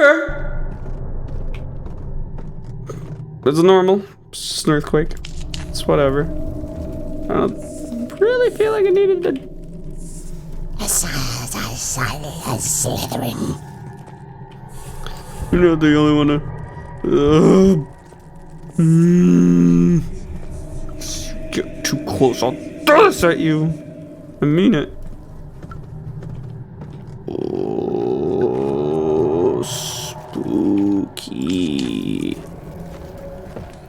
Okay. It's normal. It's just an earthquake. It's whatever. I don't really feel like I needed to. You're not the only one to. Get too close, I'll throw this at you. I mean it. Oh, spooky.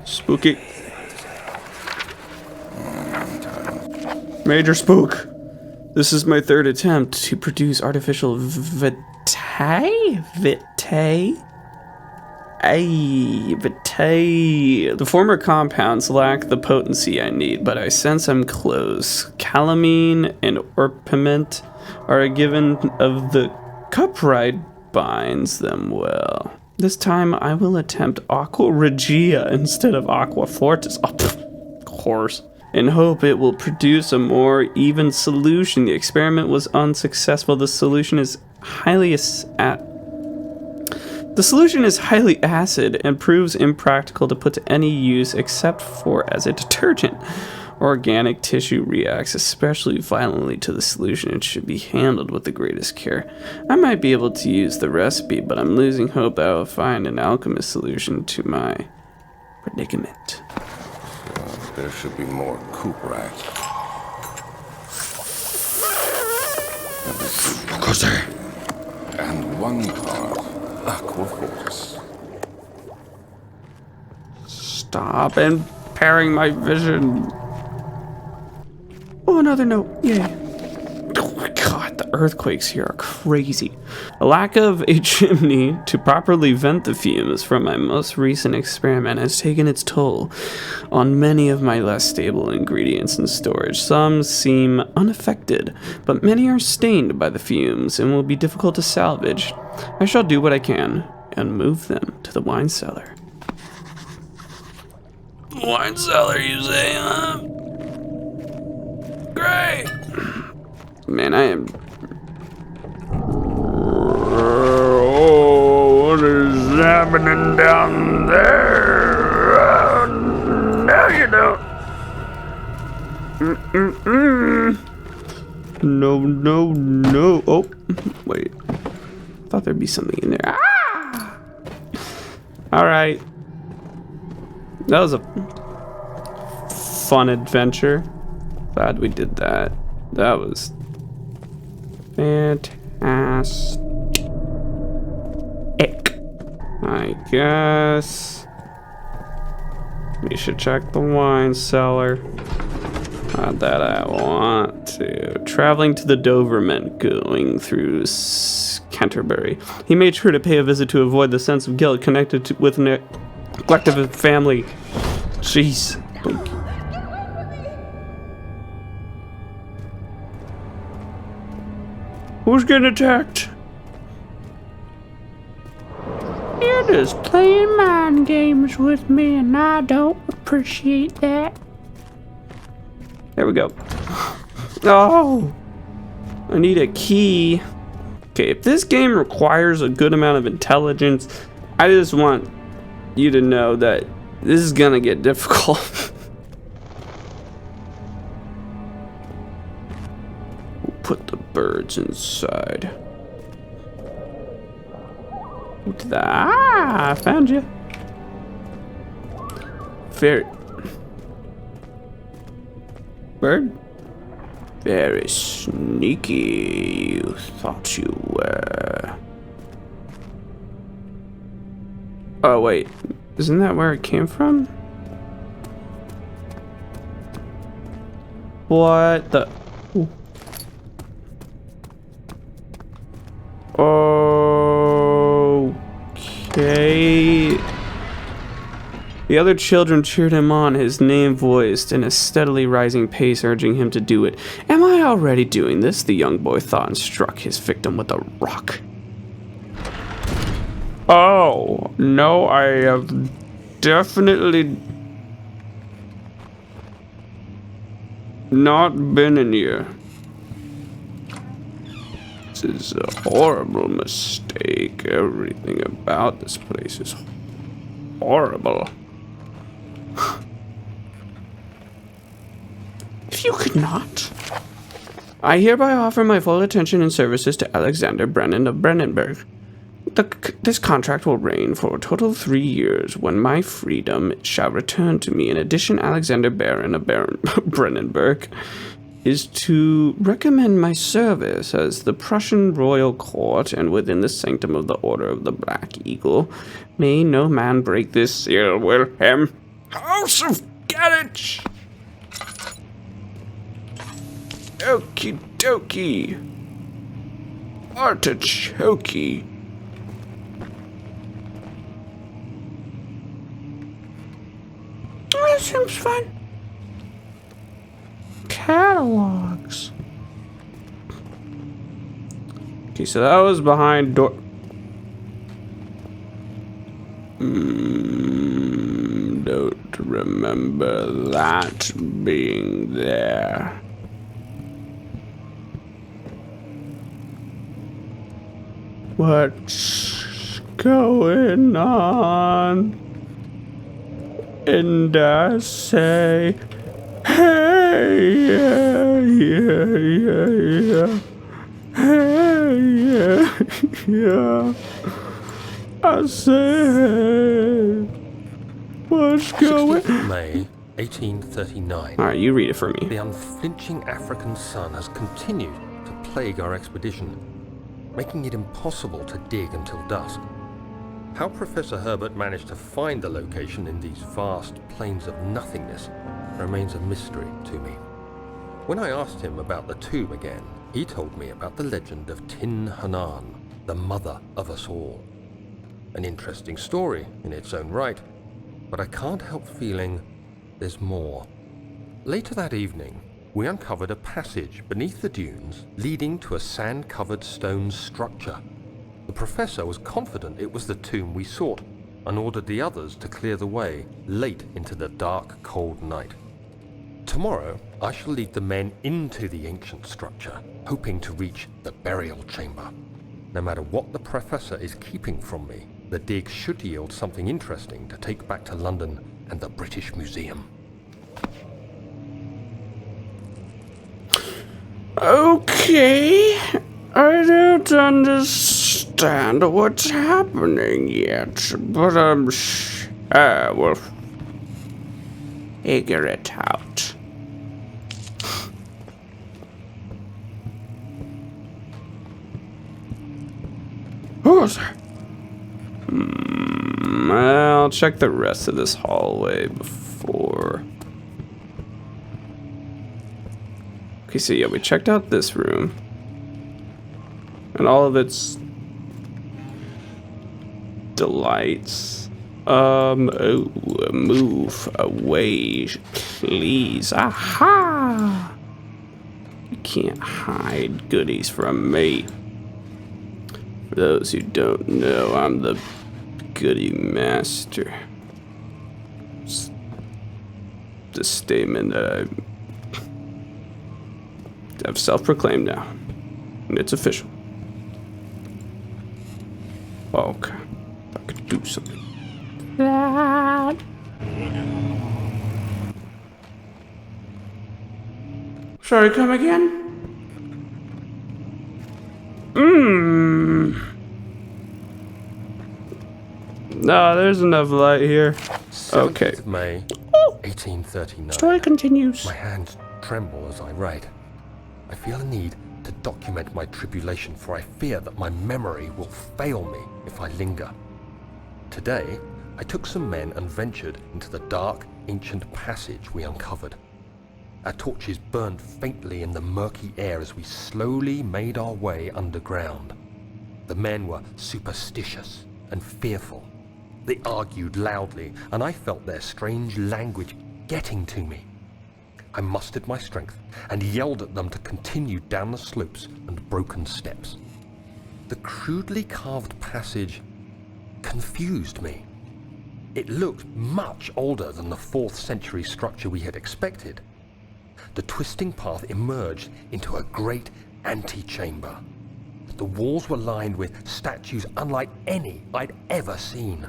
Spooky. Major spook. This is my third attempt to produce artificial vitae? The former compounds lack the potency I need, but I sense I'm close. Calamine and orpiment are a given of the cuprite binds them well. This time I will attempt aqua regia instead of aqua fortis. Oh, of course. And hope it will produce a more even solution. The experiment was unsuccessful. The solution is highly acid and proves impractical to put to any use except for as a detergent. Organic tissue reacts especially violently to the solution. It should be handled with the greatest care. I might be able to use the recipe, but I'm losing hope I will find an alchemist solution to my predicament. There should be more cuprite. Of course there. And one part aqua fortis. Stop impairing my vision. Oh, another note. Yay. Oh my god, the earthquakes here are crazy. A lack of a chimney to properly vent the fumes from my most recent experiment has taken its toll on many of my less stable ingredients in storage. Some seem unaffected, but many are stained by the fumes and will be difficult to salvage. I shall do what I can and move them to the wine cellar. Wine cellar, you say, huh? Great! Man, I am... Oh, what is happening down there? No, you don't. No. Oh, wait. I thought there'd be something in there. Ah! Alright. That was a fun adventure. Glad we did that. That was fantastic. I guess we should check the wine cellar. Not that I want to. Traveling to the Doverman, going through Canterbury. He made sure to pay a visit to avoid the sense of guilt connected with neglected family. Jeez. Who's getting attacked? You're just playing mind games with me, and I don't appreciate that. There we go. Oh! I need a key. Okay, if this game requires a good amount of intelligence, I just want you to know that this is gonna get difficult. We'll put the birds inside. I found you. Very... Bird? Very sneaky, you thought you were. Oh, wait. Isn't that where it came from? What the... Ooh. Okay. The other children cheered him on, his name voiced in a steadily rising pace, urging him to do it. Am I already doing this? The young boy thought and struck his victim with a rock. Oh, no, I have definitely not been in here. This is a horrible mistake. Everything about this place is horrible. If you could not. I hereby offer my full attention and services to Alexander Brennan of Brennenburg. This contract will reign for a total of 3 years, when my freedom shall return to me. In addition, Alexander Baron of Brennenburg is to recommend my service as the Prussian royal court, and within the sanctum of the Order of the Black Eagle. May no man break this seal, Wilhelm. House of Garage! Okie dokie. Artichoke. That seems fun. Catalogs. Okay, so that was behind door. Don't remember that being there. What's going on? And I say, hey, yeah. Hey, yeah. I say, hey, what's going on? May 1839. Alright, you read it for me. The unflinching African sun has continued to plague our expedition, making it impossible to dig until dusk. How Professor Herbert managed to find the location in these vast plains of nothingness remains a mystery to me. When I asked him about the tomb again, he told me about the legend of Tin Hanan, the mother of us all. An interesting story in its own right, but I can't help feeling there's more. Later that evening, we uncovered a passage beneath the dunes leading to a sand-covered stone structure. The professor was confident it was the tomb we sought and ordered the others to clear the way late into the dark, cold night. Tomorrow, I shall lead the men into the ancient structure, hoping to reach the burial chamber. No matter what the professor is keeping from me, the dig should yield something interesting to take back to London and the British Museum. Okay, I don't understand what's happening yet, but I'm sure we'll figure it out. Who's there? I'll check the rest of this hallway before. Okay, so yeah, we checked out this room. And all of its delights. Move away, please. Aha! You can't hide goodies from me. For those who don't know, I'm the goody master. It's the statement that I've self-proclaimed now, and it's official. Okay, I could do something. Sorry, come again? No, there's enough light here. Okay. 7th May 1839. Story continues. My hands tremble as I write. I feel a need to document my tribulation, for I fear that my memory will fail me if I linger. Today, I took some men and ventured into the dark, ancient passage we uncovered. Our torches burned faintly in the murky air as we slowly made our way underground. The men were superstitious and fearful. They argued loudly, and I felt their strange language getting to me. I mustered my strength and yelled at them to continue down the slopes and broken steps. The crudely carved passage confused me. It looked much older than the 4th century structure we had expected. The twisting path emerged into a great antechamber. The walls were lined with statues unlike any I'd ever seen.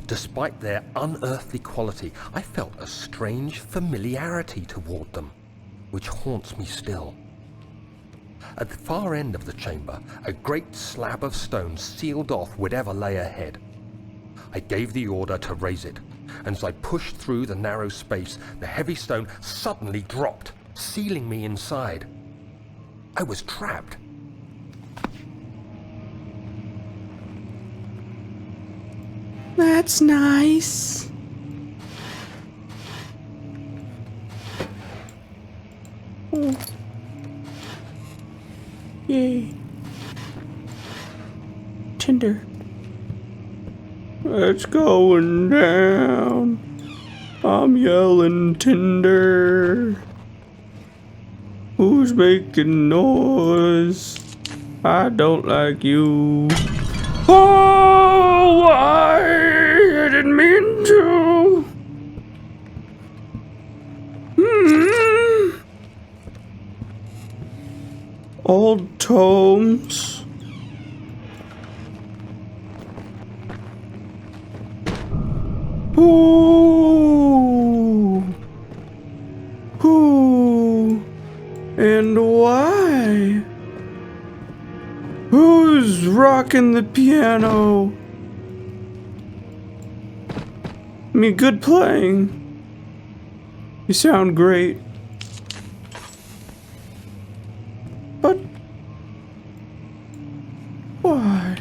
Despite their unearthly quality, I felt a strange familiarity toward them, which haunts me still. At the far end of the chamber, a great slab of stone sealed off whatever lay ahead. I gave the order to raise it, and as I pushed through the narrow space, the heavy stone suddenly dropped, sealing me inside. I was trapped. That's nice. Oh. Yay. Tinder. It's going down. I'm yelling Tinder. Who's making noise? I don't like you. Oh, I didn't mean to. Old tomes. Who? Who? And why? Who's rocking the piano? I mean, good playing. You sound great. But why?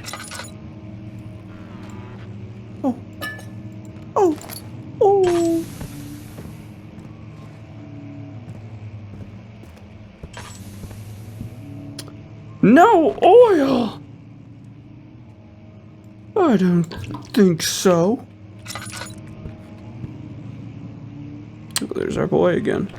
Oh. Oh. Oh. No oil! I don't think so. Oh, there's our boy again.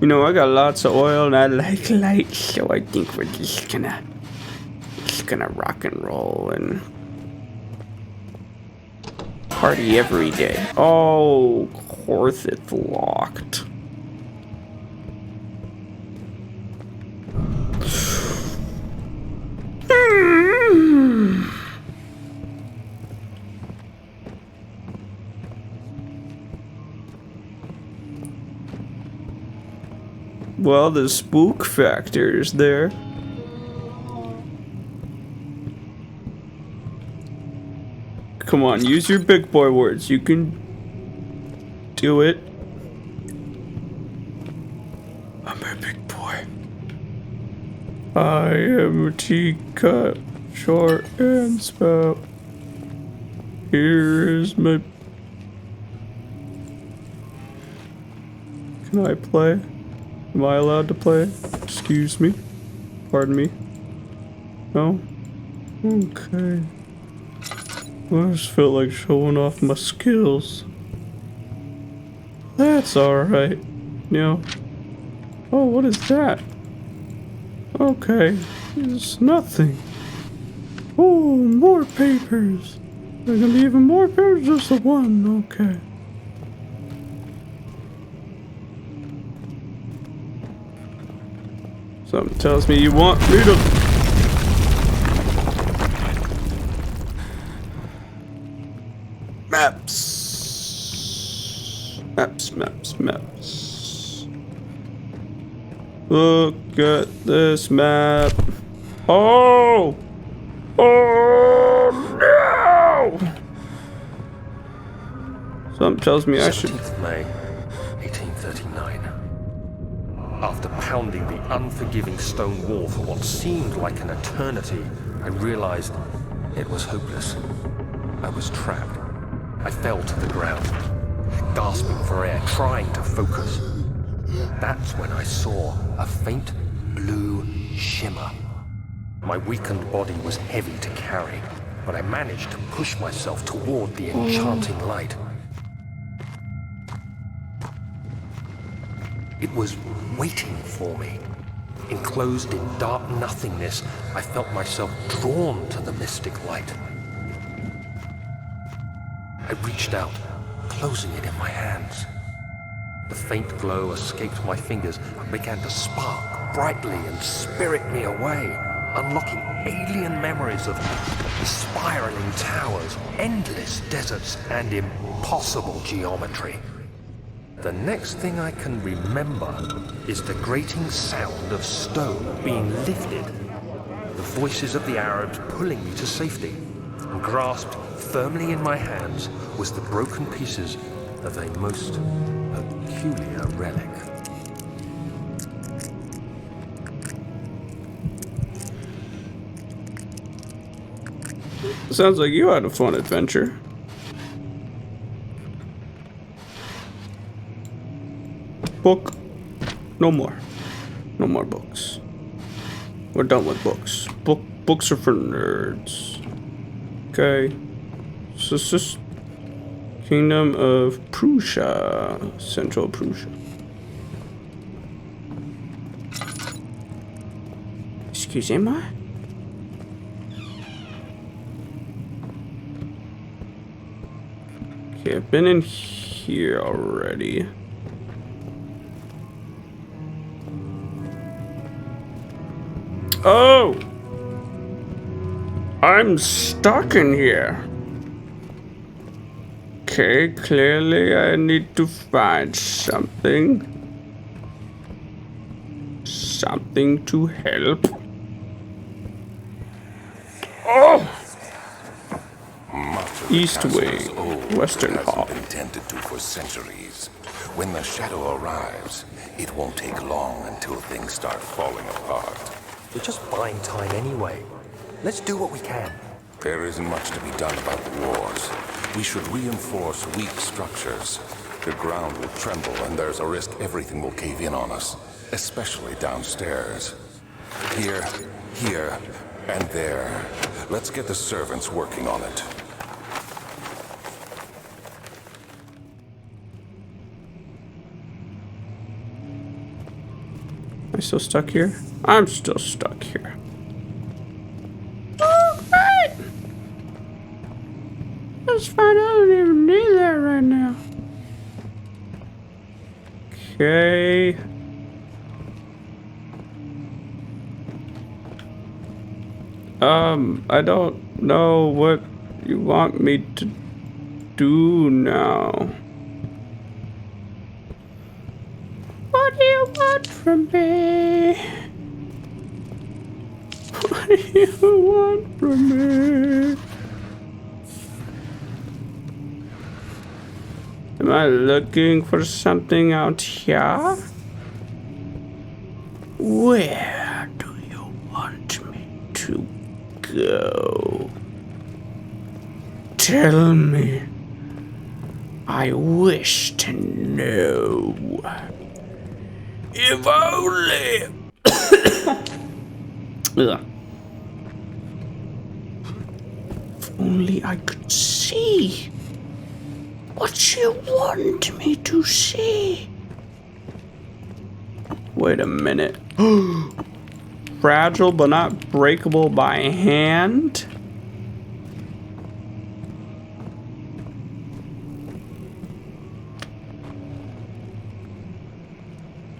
You know, I got lots of oil and I like light, so I think we're just gonna rock and roll and party every day. Oh, of course it's locked. Well, the spook factor is there. Come on, use your big boy words. You can do it. I'm a big boy. I am a teacup, short and spout. Here is my... Can I play? Am I allowed to play? Excuse me. Pardon me. No? Okay. I just felt like showing off my skills. That's alright. You know. Oh, what is that? Okay. It's nothing. Oh, more papers. There can be even more papers, just the one. Okay. Something tells me you want me to... Maps. Maps. Look at this map. Oh! Oh no! Something tells me I should... 17th May, 1839. After pounding the unforgiving stone wall for what seemed like an eternity, I realized it was hopeless. I was trapped. I fell to the ground, gasping for air, trying to focus. That's when I saw a faint blue shimmer. My weakened body was heavy to carry, but I managed to push myself toward the enchanting light. It was waiting for me. Enclosed in dark nothingness, I felt myself drawn to the mystic light. I reached out, closing it in my hands. The faint glow escaped my fingers and began to spark brightly and spirit me away, unlocking alien memories of spiraling towers, endless deserts, and impossible geometry. The next thing I can remember is the grating sound of stone being lifted, the voices of the Arabs pulling me to safety, and grasped firmly in my hands was the broken pieces of a most peculiar relic. Sounds like you had a fun adventure. Book. No more. No more books. We're done with books. Books are for nerds. Okay. So it's just Kingdom of Prussia. Central Prussia. Excusez-moi? Okay, I've been in here already. Oh! I'm stuck in here. Okay, clearly I need to find something. Something to help. Oh! East Wing, Western Hall. Been tended to for centuries. When the shadow arrives, it won't take long until things start falling apart. We're just buying time anyway. Let's do what we can. There isn't much to be done about the wars. We should reinforce weak structures. The ground will tremble and there's a risk everything will cave in on us, especially downstairs. Here, and there. Let's get the servants working on it. Am I still stuck here? I'm still stuck here. Oh, great! That's fine. I don't even need that right now. Okay. I don't know what you want me to do now. What do you want from me? What do you want from me? Am I looking for something out here? Where do you want me to go? Tell me. I wish to know. If only. Ugh. If only I could see what you want me to see. Wait a minute. Fragile but not breakable by hand?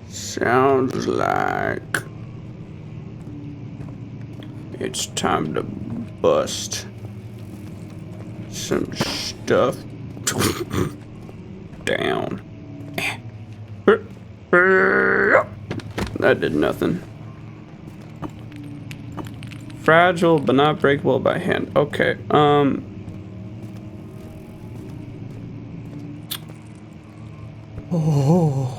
Sounds like it's time to bust some stuff down. That did nothing. Fragile but not breakable by hand. Okay, Oh.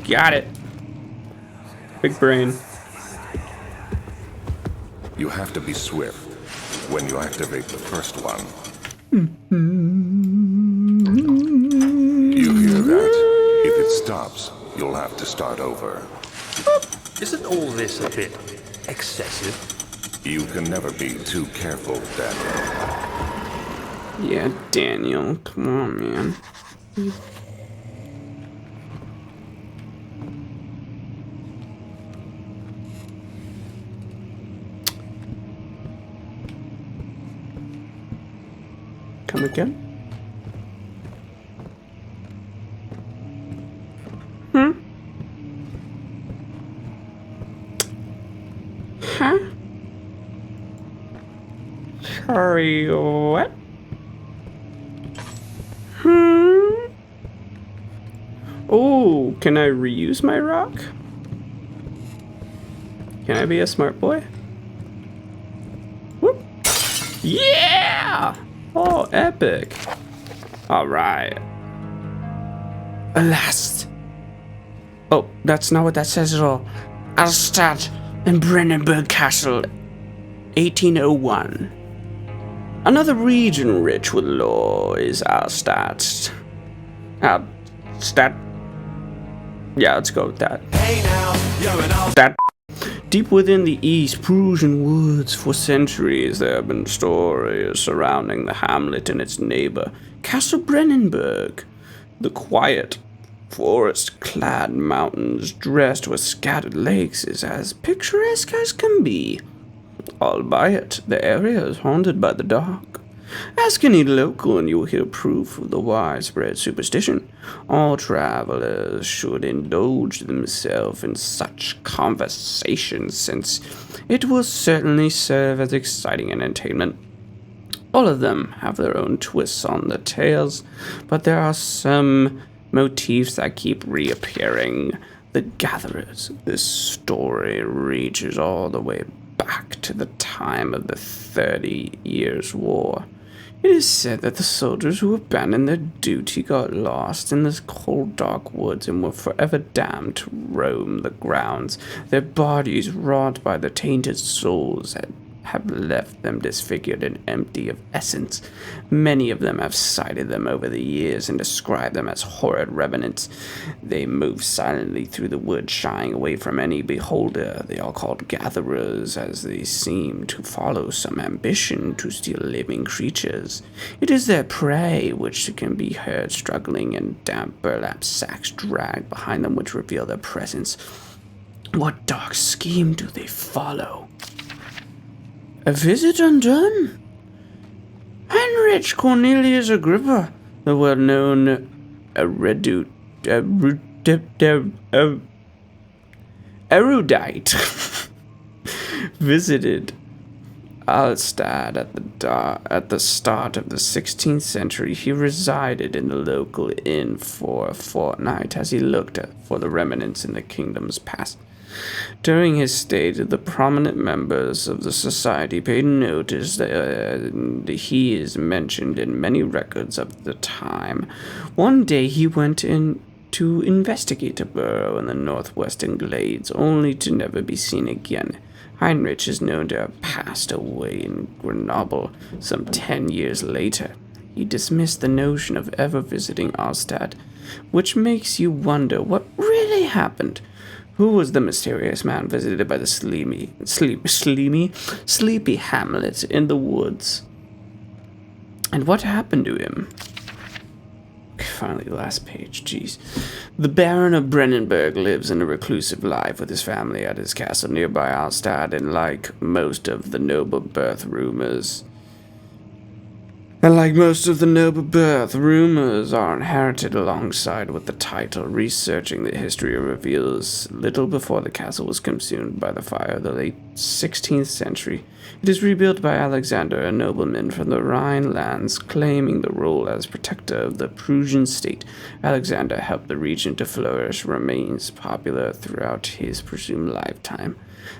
Got it. Big brain. You have to be swift when you activate the first one. You hear that? If it stops, you'll have to start over. Isn't all this a bit excessive? You can never be too careful, Daniel. Yeah, Daniel. Come on, man. Come again? Huh? Sorry, what? Oh, can I reuse my rock? Can I be a smart boy? Whoop. Yeah! Oh, epic. Alright. Alas. Oh, that's not what that says at all. Alstad and Brennenburg Castle, 1801. Another region rich with lore is Alstad. Alstad. Yeah, let's go with that. Hey now, you're an old That. Deep within the East Prussian woods, for centuries there have been stories surrounding the hamlet and its neighbor, Castle Brennenburg. The quiet, forest-clad mountains dressed with scattered lakes is as picturesque as can be. Albeit, the area is haunted by the dark. Ask any local and you will hear proof of the widespread superstition. All travelers should indulge themselves in such conversations, since it will certainly serve as exciting entertainment. All of them have their own twists on the tales, but there are some motifs that keep reappearing. The Gatherers. This story reaches all the way back to the time of the 30 Years' War. It is said that the soldiers who abandoned their duty got lost in the cold, dark woods and were forever damned to roam the grounds, their bodies wrought by the tainted souls that have left them disfigured and empty of essence. Many of them have cited them over the years and described them as horrid revenants. They move silently through the woods, shying away from any beholder. They are called gatherers, as they seem to follow some ambition to steal living creatures. It is their prey which can be heard struggling in damp burlap sacks dragged behind them, which reveal their presence. What dark scheme do they follow? A visit undone? Heinrich Cornelius Agrippa, the well-known erudite, visited Alstad at the start of the 16th century. He resided in the local inn for a fortnight as he looked for the remnants in the kingdom's past. During his stay, the prominent members of the society paid notice that he is mentioned in many records of the time. One day he went in to investigate a burrow in the northwestern glades, only to never be seen again. Heinrich is known to have passed away in Grenoble some 10 years later. He dismissed the notion of ever visiting Alstad, which makes you wonder what really happened. Who was the mysterious man visited by the sleepy hamlet in the woods? And what happened to him? Finally, the last page, jeez. The Baron of Brennenburg lives in a reclusive life with his family at his castle nearby Alstad, and like most of the noble birth rumors are inherited alongside with the title. Researching the history reveals little before the castle was consumed by the fire of the late 16th century. It is rebuilt by Alexander, a nobleman from the Rhine lands, claiming the role as protector of the Prussian state. Alexander helped the region to flourish, remains popular throughout his presumed lifetime.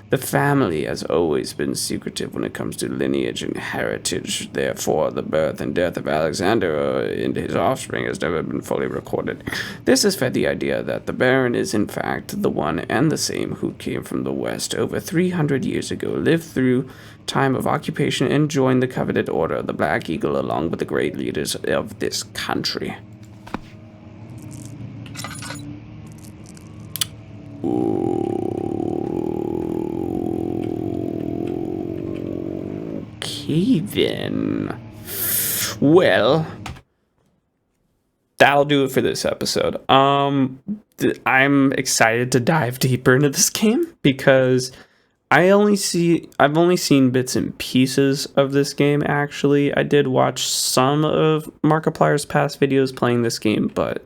The family has always been secretive when it comes to lineage and heritage. Therefore, the birth and death of Alexander and his offspring has never been fully recorded. This has fed the idea that the Baron is in fact the one and the same who came from the west over 300 years ago, lived through time of occupation, and joined the coveted Order of the Black Eagle along with the great leaders of this country. Okay, then. Well, that'll do it for this episode. I'm excited to dive deeper into this game because I've only seen bits and pieces of this game, actually. I did watch some of Markiplier's past videos playing this game, but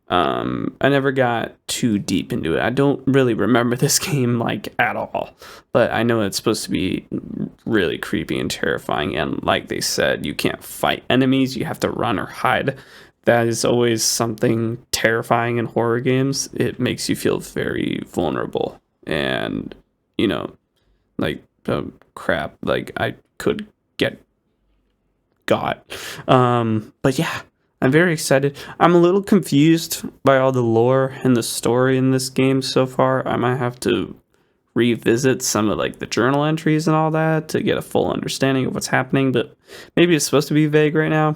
I never got too deep into it. I don't really remember this game, like, at all. But I know it's supposed to be really creepy and terrifying, and like they said, you can't fight enemies, you have to run or hide. That is always something terrifying in horror games. It makes you feel very vulnerable, and, you know, like, crap, like, I could get got. But yeah, I'm very excited. I'm a little confused by all the lore and the story in this game so far. I might have to revisit some of, like, the journal entries and all that to get a full understanding of what's happening, but maybe it's supposed to be vague right now.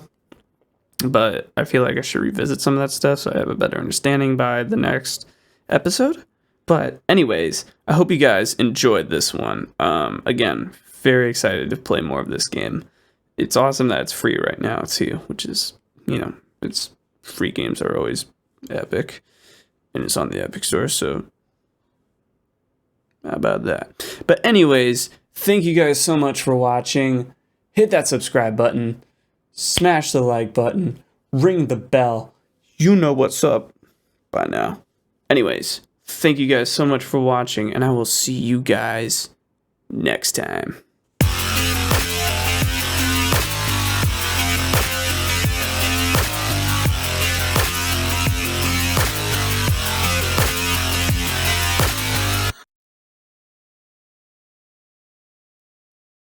But I feel like I should revisit some of that stuff so I have a better understanding by the next episode. But anyways, I hope you guys enjoyed this one. Again, very excited to play more of this game. It's awesome that it's free right now too, which is, you know, it's free games are always epic, and it's on the Epic Store, so how about that? But anyways, thank you guys so much for watching. Hit that subscribe button, smash the like button, ring the bell. You know what's up by now. Anyways, thank you guys so much for watching, and I will see you guys next time.